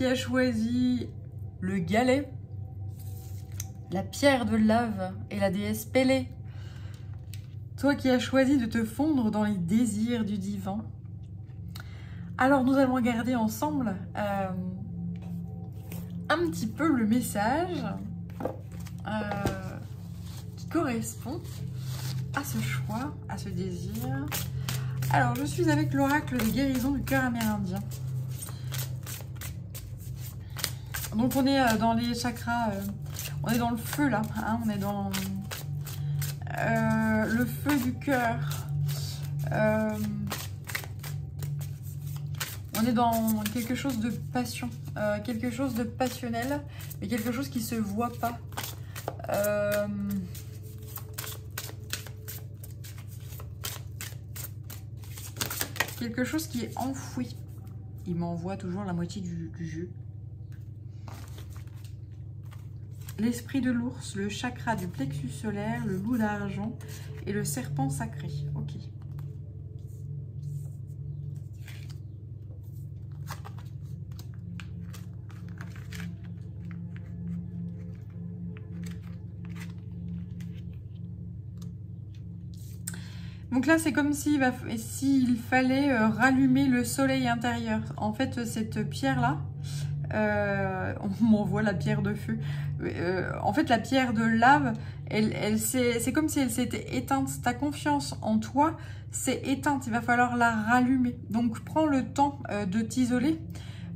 qui as choisi le galet, la pierre de lave et la déesse Pélée. Toi qui as choisi de te fondre dans les désirs du divin. Alors nous allons regarder ensemble un petit peu le message qui correspond à ce choix, à ce désir. Alors je suis avec l'oracle de guérison du cœur amérindien. Donc on est dans les chakras, on est dans le feu là, hein, on est dans le feu du cœur. On est dans quelque chose de passion, quelque chose de passionnel, mais quelque chose qui ne se voit pas. Quelque chose qui est enfoui. Il m'envoie toujours la moitié du jeu. L'esprit de l'ours, le chakra du plexus solaire, le loup d'argent et le serpent sacré. Ok. Donc là, c'est comme s'il fallait rallumer le soleil intérieur. En fait, cette pierre-là, on m'envoie la pierre de feu. En fait, la pierre de lave, c'est comme si elle s'était éteinte. Ta confiance en toi s'est éteinte. Il va falloir la rallumer. Donc, prends le temps de t'isoler.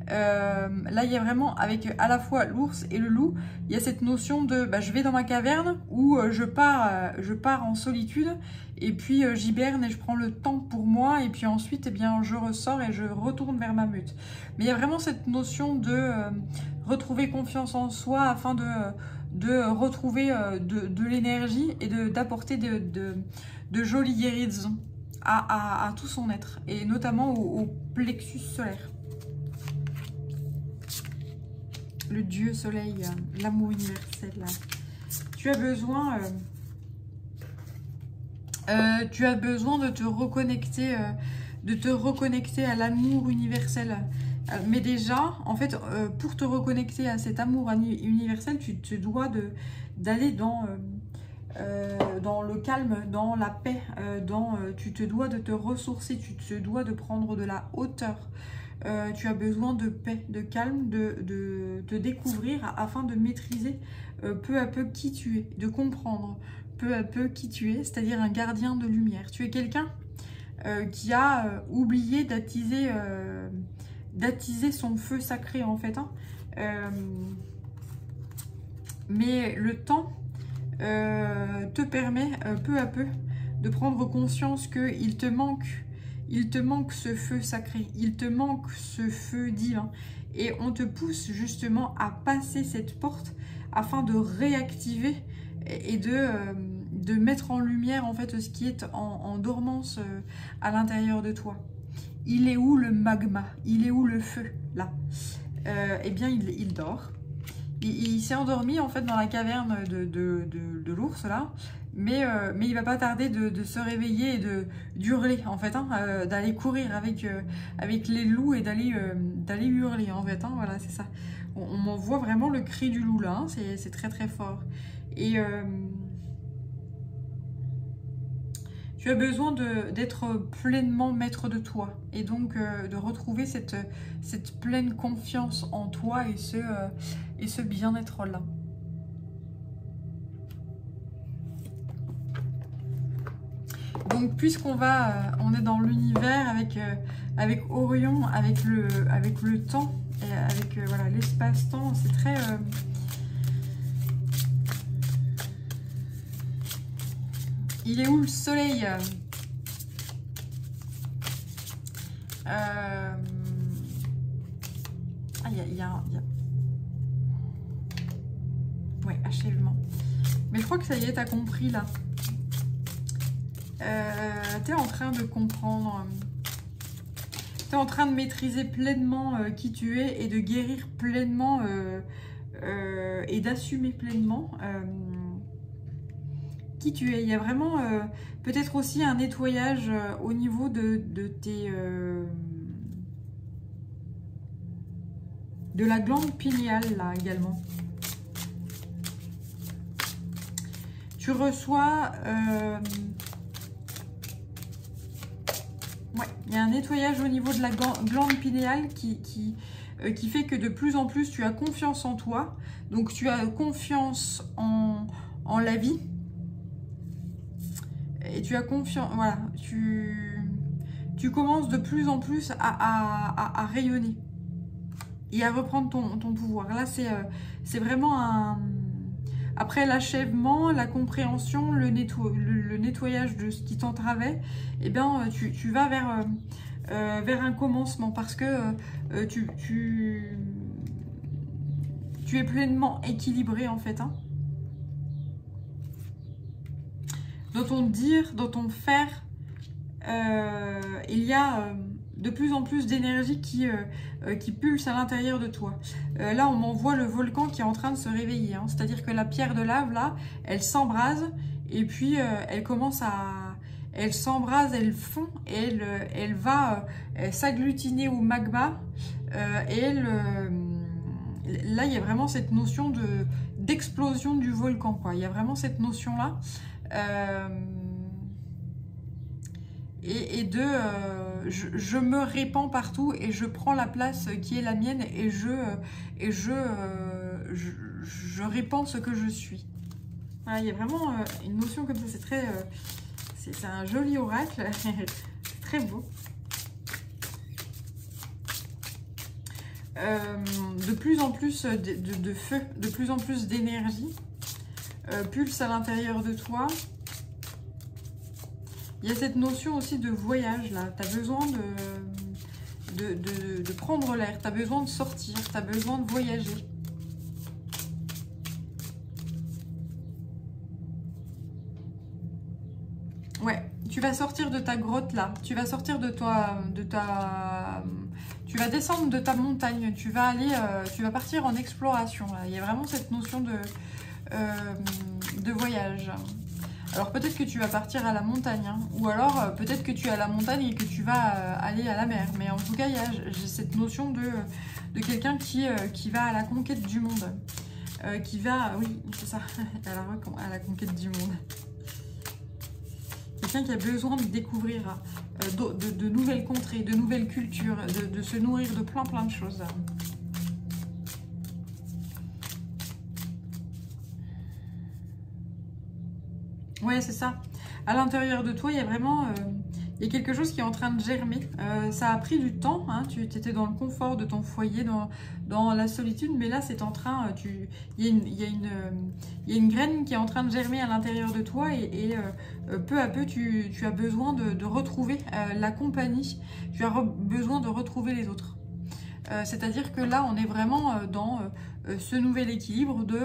Là, il y a vraiment, avec à la fois l'ours et le loup, il y a cette notion de je vais dans ma caverne ou je pars en solitude et puis j'hiberne et je prends le temps pour moi et puis ensuite, eh bien, je ressors et je retourne vers ma meute. Mais il y a vraiment cette notion de retrouver confiance en soi afin de retrouver de l'énergie et d'apporter de jolies guérisons à tout son être et notamment au plexus solaire. Le dieu soleil, l'amour universel. Tu as besoin de te reconnecter à l'amour universel. Mais déjà, en fait, pour te reconnecter à cet amour universel, tu te dois d'aller dans le calme, dans la paix, tu te dois de te ressourcer, tu te dois de prendre de la hauteur. Tu as besoin de paix, de calme, de te découvrir afin de maîtriser peu à peu qui tu es, de comprendre peu à peu qui tu es, c'est-à-dire un gardien de lumière. Tu es quelqu'un qui a oublié d'attiser son feu sacré en fait. Hein. Mais le temps te permet peu à peu de prendre conscience qu'il te manque. Il te manque ce feu sacré, il te manque ce feu divin. Et on te pousse justement à passer cette porte afin de réactiver et de mettre en lumière en fait ce qui est en dormance à l'intérieur de toi. Il est où le magma? Il est où le feu? Là. Eh bien, il dort. Il s'est endormi en fait dans la caverne de l'ours là. Mais il va pas tarder de se réveiller et d'hurler en fait, hein, d'aller courir avec les loups et d'aller hurler en fait, hein, voilà c'est ça. On m'envoie vraiment le cri du loup là, hein, c'est très très fort. Et tu as besoin d'être pleinement maître de toi et donc de retrouver cette pleine confiance en toi et ce bien-être là. Donc puisqu'on on est dans l'univers avec Orion, avec le temps, et avec voilà, l'espace-temps, c'est très... Il est où le soleil? Il y a... Ouais, achèvement. Mais je crois que ça y est, t'as compris là. T'es en train de comprendre, t'es en train de maîtriser pleinement qui tu es et de guérir pleinement et d'assumer pleinement qui tu es. Il y a vraiment peut-être aussi un nettoyage au niveau de tes de la glande pinéale, là, également. Tu reçois... ouais, il y a un nettoyage au niveau de la glande pinéale qui fait que de plus en plus, tu as confiance en toi. Donc, tu as confiance en la vie. Et tu as confiance... Voilà, tu commences de plus en plus à rayonner. Et à reprendre ton pouvoir. Là, c'est vraiment un... Après l'achèvement, la compréhension, le nettoyage de ce qui t'entravait, eh bien, tu vas vers un commencement parce que tu es pleinement équilibré, en fait. Hein. Dans ton dire, dans ton faire, il y a de plus en plus d'énergie qui pulse à l'intérieur de toi. Là, on m'envoie le volcan qui est en train de se réveiller. Hein. C'est-à-dire que la pierre de lave, là, elle s'embrase et puis elle commence à... Elle s'embrase, elle fond et elle va s'agglutiner au magma. Et là, il y a vraiment cette notion d'explosion du volcan, quoi. Il y a vraiment cette notion-là. Et je me répands partout et je prends la place qui est la mienne et je répands ce que je suis. Voilà, il y a vraiment une notion comme ça, c'est très... c'est un joli oracle, c'est très beau. De plus en plus de feu, de plus en plus d'énergie pulse à l'intérieur de toi. Il y a cette notion aussi de voyage là. Tu as besoin de prendre l'air, tu as besoin de sortir, tu as besoin de voyager. Ouais, tu vas sortir de ta grotte là, tu vas sortir tu vas descendre de ta montagne, tu vas partir en exploration là. Il y a vraiment cette notion de voyage. Alors peut-être que tu vas partir à la montagne, hein, ou alors peut-être que tu es à la montagne et que tu vas aller à la mer. Mais en tout cas, j'ai cette notion de quelqu'un qui va à la conquête du monde. Qui va, oui, c'est ça, à la conquête du monde. Quelqu'un qui a besoin de découvrir de nouvelles contrées, de nouvelles cultures, de se nourrir de plein de choses. Ouais, c'est ça. À l'intérieur de toi, il y a vraiment il y a quelque chose qui est en train de germer. Ça a pris du temps. Hein, tu étais dans le confort de ton foyer, dans la solitude, mais là, c'est en train... il y a une graine qui est en train de germer à l'intérieur de toi et peu à peu, tu as besoin de retrouver la compagnie. Tu as besoin de retrouver les autres. C'est-à-dire que là, on est vraiment dans ce nouvel équilibre de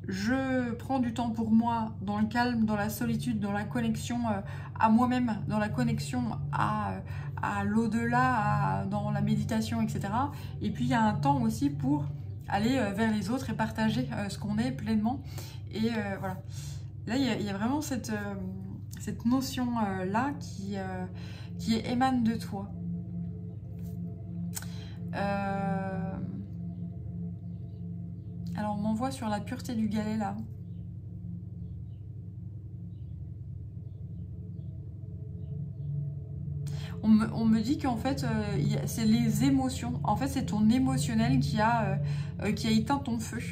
je prends du temps pour moi, dans le calme, dans la solitude, dans la connexion à moi-même, dans la connexion à l'au-delà, dans la méditation, etc. Et puis, il y a un temps aussi pour aller vers les autres et partager ce qu'on est pleinement. Et voilà. Là, il y a vraiment cette notion-là qui émane de toi. Alors on m'envoie sur la pureté du galet là. On me dit qu'en fait c'est les émotions. En fait c'est ton émotionnel qui a éteint ton feu.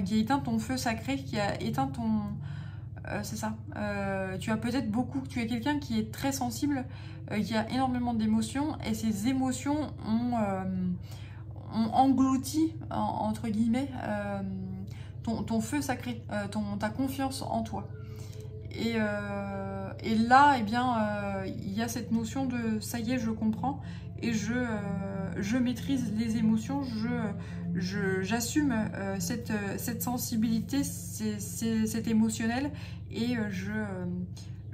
Qui a éteint ton feu sacré, qui a éteint ton... c'est ça. Tu as peut-être tu es quelqu'un qui est très sensible, qui a énormément d'émotions, et ces émotions ont englouti, entre guillemets, ton feu sacré, ta confiance en toi. Et là, eh bien, il y a cette notion de « ça y est, je comprends » et je maîtrise les émotions, j'assume cette sensibilité, cet émotionnel, et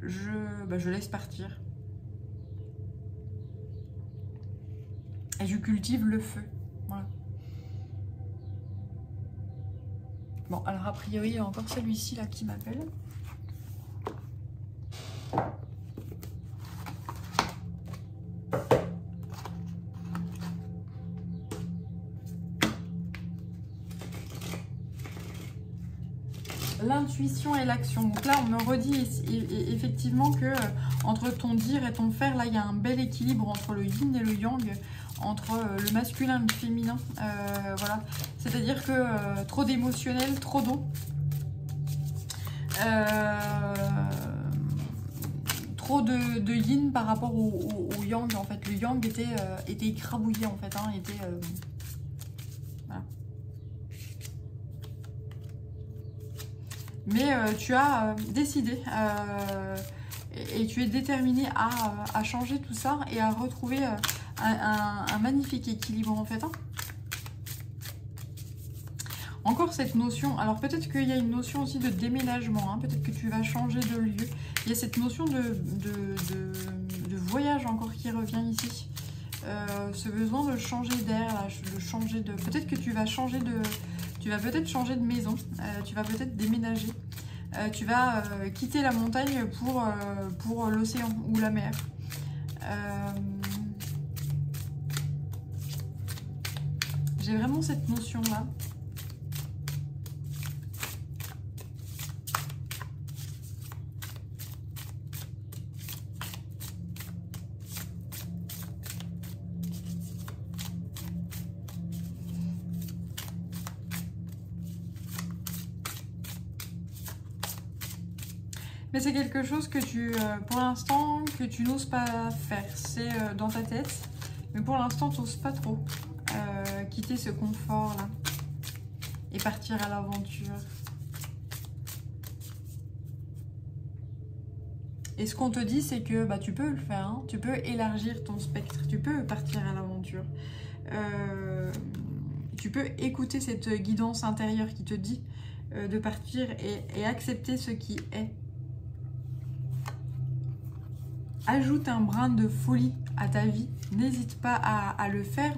je laisse partir. Et je cultive le feu. Voilà. Bon, alors a priori, il y a encore celui-ci là qui m'appelle. l'intuition et l'action. Donc là, on me redit effectivement que entre ton dire et ton faire, là, il y a un bel équilibre entre le yin et le yang, entre le masculin et le féminin. Voilà. C'est-à-dire que trop d'émotionnel, trop d'eau. Trop de yin par rapport au yang, en fait. Le yang était écrabouillé, en fait. Hein, voilà. Mais tu as décidé et tu es déterminé à changer tout ça et à retrouver un magnifique équilibre, en fait. Hein. Encore cette notion, alors peut-être qu'il y a une notion aussi de déménagement, hein, peut-être que tu vas changer de lieu. Il y a cette notion de voyage encore qui revient ici. Ce besoin de changer d'air, de changer de... Peut-être que tu vas changer de... Tu vas peut-être changer de maison, tu vas peut-être déménager. Tu vas quitter la montagne pour l'océan ou la mer. J'ai vraiment cette notion-là. Mais c'est quelque chose que tu, pour l'instant, que tu n'oses pas faire. C'est dans ta tête, mais pour l'instant, tu n'oses pas trop quitter ce confort-là et partir à l'aventure. Et ce qu'on te dit, c'est que bah, tu peux le faire, hein, tu peux élargir ton spectre, tu peux partir à l'aventure. Tu peux écouter cette guidance intérieure qui te dit de partir et accepter ce qui est. Ajoute un brin de folie à ta vie. N'hésite pas à le faire.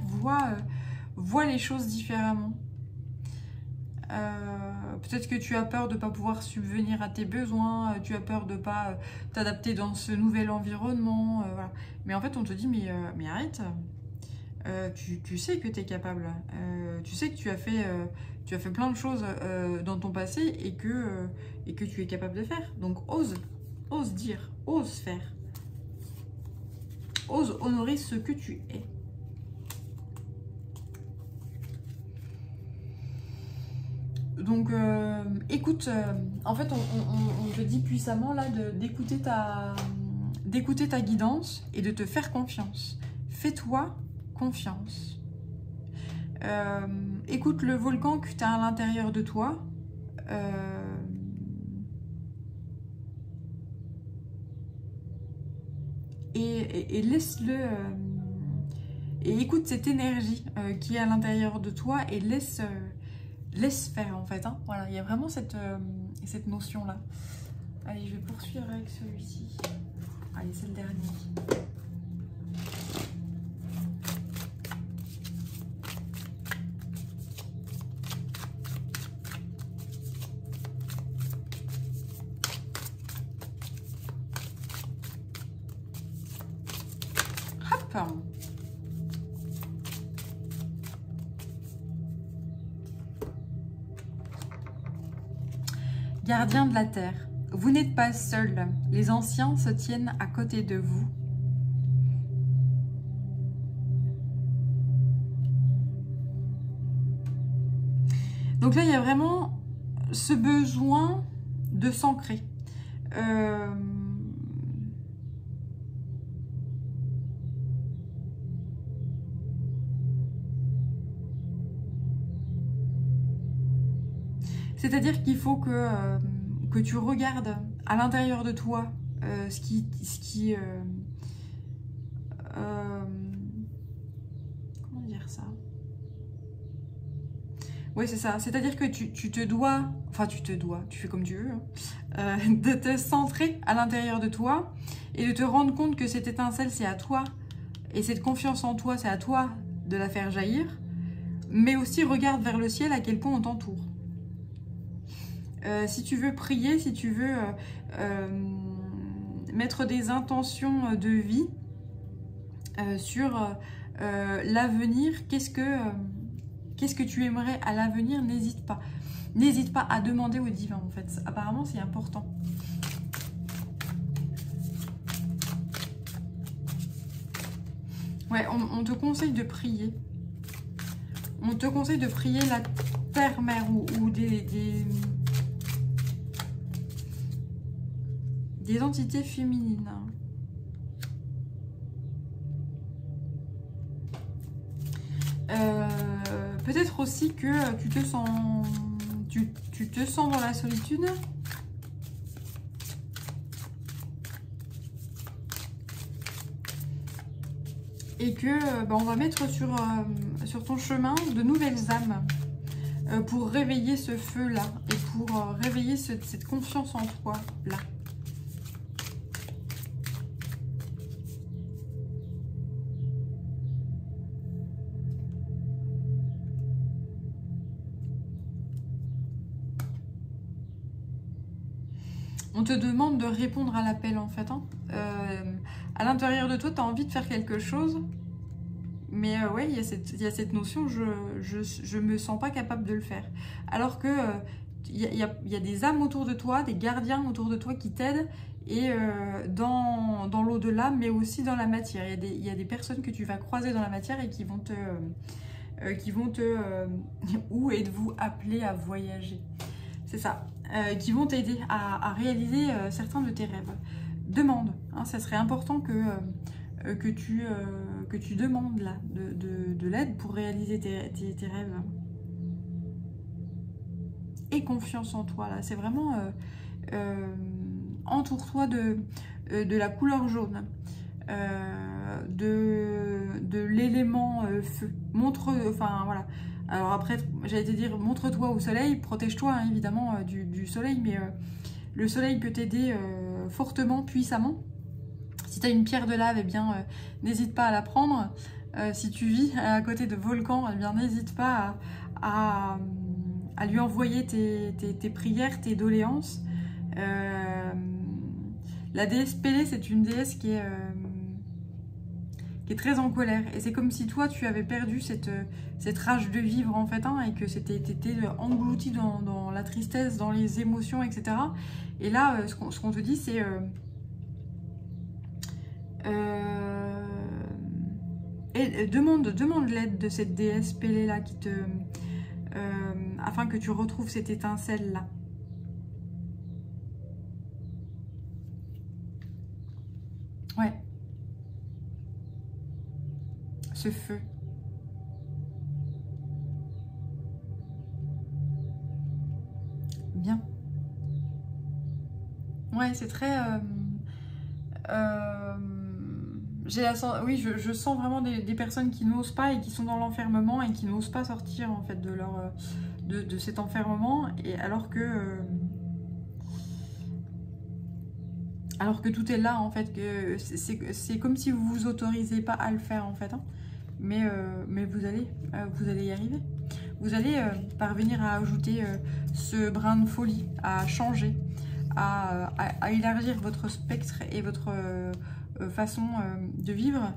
Vois les choses différemment. Peut-être que tu as peur de ne pas pouvoir subvenir à tes besoins. Tu as peur de ne pas t'adapter dans ce nouvel environnement. Voilà. Mais en fait, on te dit, mais arrête. Tu sais que tu es capable. Tu sais que tu as fait plein de choses dans ton passé et que tu es capable de faire. Donc, ose dire, ose faire. Ose honorer ce que tu es. Donc, écoute, en fait, on te dit puissamment là d'écouter ta guidance et de te faire confiance. Fais-toi confiance. Écoute le volcan que tu as à l'intérieur de toi. Et laisse-le... et écoute cette énergie qui est à l'intérieur de toi et laisse faire en fait. Hein. Voilà, il y a vraiment cette notion-là. Allez, je vais poursuivre avec celui-ci. Allez, c'est le dernier. Gardien de la terre, vous n'êtes pas seul. Les anciens se tiennent à côté de vous. Donc là, il y a vraiment ce besoin de s'ancrer. C'est-à-dire qu'il faut que tu regardes à l'intérieur de toi ce qui comment dire ça? Oui, c'est ça. C'est-à-dire que tu te dois, enfin tu fais comme tu veux, hein, de te centrer à l'intérieur de toi et de te rendre compte que cette étincelle, c'est à toi. Et cette confiance en toi, c'est à toi de la faire jaillir. Mais aussi, regarde vers le ciel à quel point on t'entoure. Si tu veux prier, si tu veux mettre des intentions de vie sur l'avenir, qu'est-ce que tu aimerais à l'avenir, n'hésite pas. n'hésite pas à demander au divin, en fait. Apparemment, c'est important. Ouais, on te conseille de prier. On te conseille de prier la terre-mère ou des entités féminines. Peut-être aussi que tu te sens dans la solitude. Et que on va mettre sur ton chemin de nouvelles âmes pour réveiller ce feu-là et pour réveiller cette confiance en toi-là. On te demande de répondre à l'appel, en fait. Hein. À l'intérieur de toi, tu as envie de faire quelque chose. Mais ouais, il y a cette notion, je me sens pas capable de le faire. Alors que il y a des âmes autour de toi, des gardiens autour de toi qui t'aident. Et dans l'au-delà, mais aussi dans la matière. Il y a des personnes que tu vas croiser dans la matière et qui vont te... où êtes-vous appelé à voyager? C'est ça. Qui vont t'aider à réaliser certains de tes rêves. Demande. Hein, ça serait important que tu demandes là, de l'aide pour réaliser tes rêves. Et confiance en toi. Là, c'est vraiment... entoure-toi de la couleur jaune. De l'élément feu. Enfin, voilà. Alors après, j'allais te dire, montre-toi au soleil, protège-toi hein, évidemment du soleil, mais le soleil peut t'aider fortement, puissamment. Si tu as une pierre de lave, eh bien, n'hésite pas à la prendre. Si tu vis à côté de volcans, eh bien, n'hésite pas à lui envoyer tes prières, tes doléances. La déesse Pélée, c'est une déesse qui est très en colère. Et c'est comme si toi, tu avais perdu cette rage de vivre, en fait, hein, et que tu étais englouti dans la tristesse, dans les émotions, etc. Et là, ce qu'on te dit, c'est... demande l'aide de cette déesse Pélée-là, afin que tu retrouves cette étincelle-là. Ouais. Ce feu. Bien. Ouais, c'est très... oui, je sens vraiment des personnes qui n'osent pas et qui sont dans l'enfermement et qui n'osent pas sortir en fait de cet enfermement, et alors que tout est là en fait, que c'est comme si vous vous autorisez pas à le faire en fait, hein. Mais vous allez y arriver. Vous allez parvenir à ajouter ce brin de folie, à changer, à élargir votre spectre et votre façon de vivre,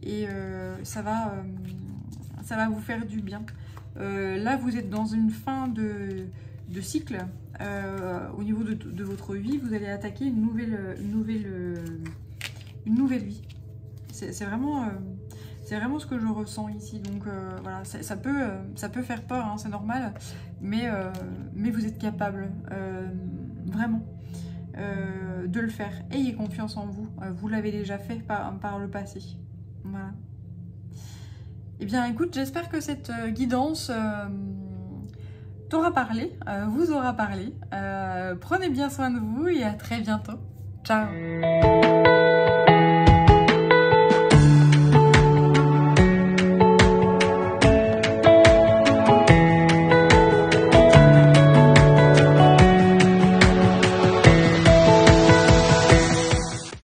et ça va vous faire du bien. Là, vous êtes dans une fin de cycle. Au niveau de votre vie, vous allez attaquer une nouvelle vie. C'est vraiment ce que je ressens ici. Donc voilà, ça peut faire peur, hein, c'est normal, mais vous êtes capable, vraiment, de le faire. Ayez confiance en vous. Vous l'avez déjà fait par le passé. Voilà. Eh bien, écoute, j'espère que cette guidance t'aura parlé, vous aura parlé. Prenez bien soin de vous et à très bientôt. Ciao!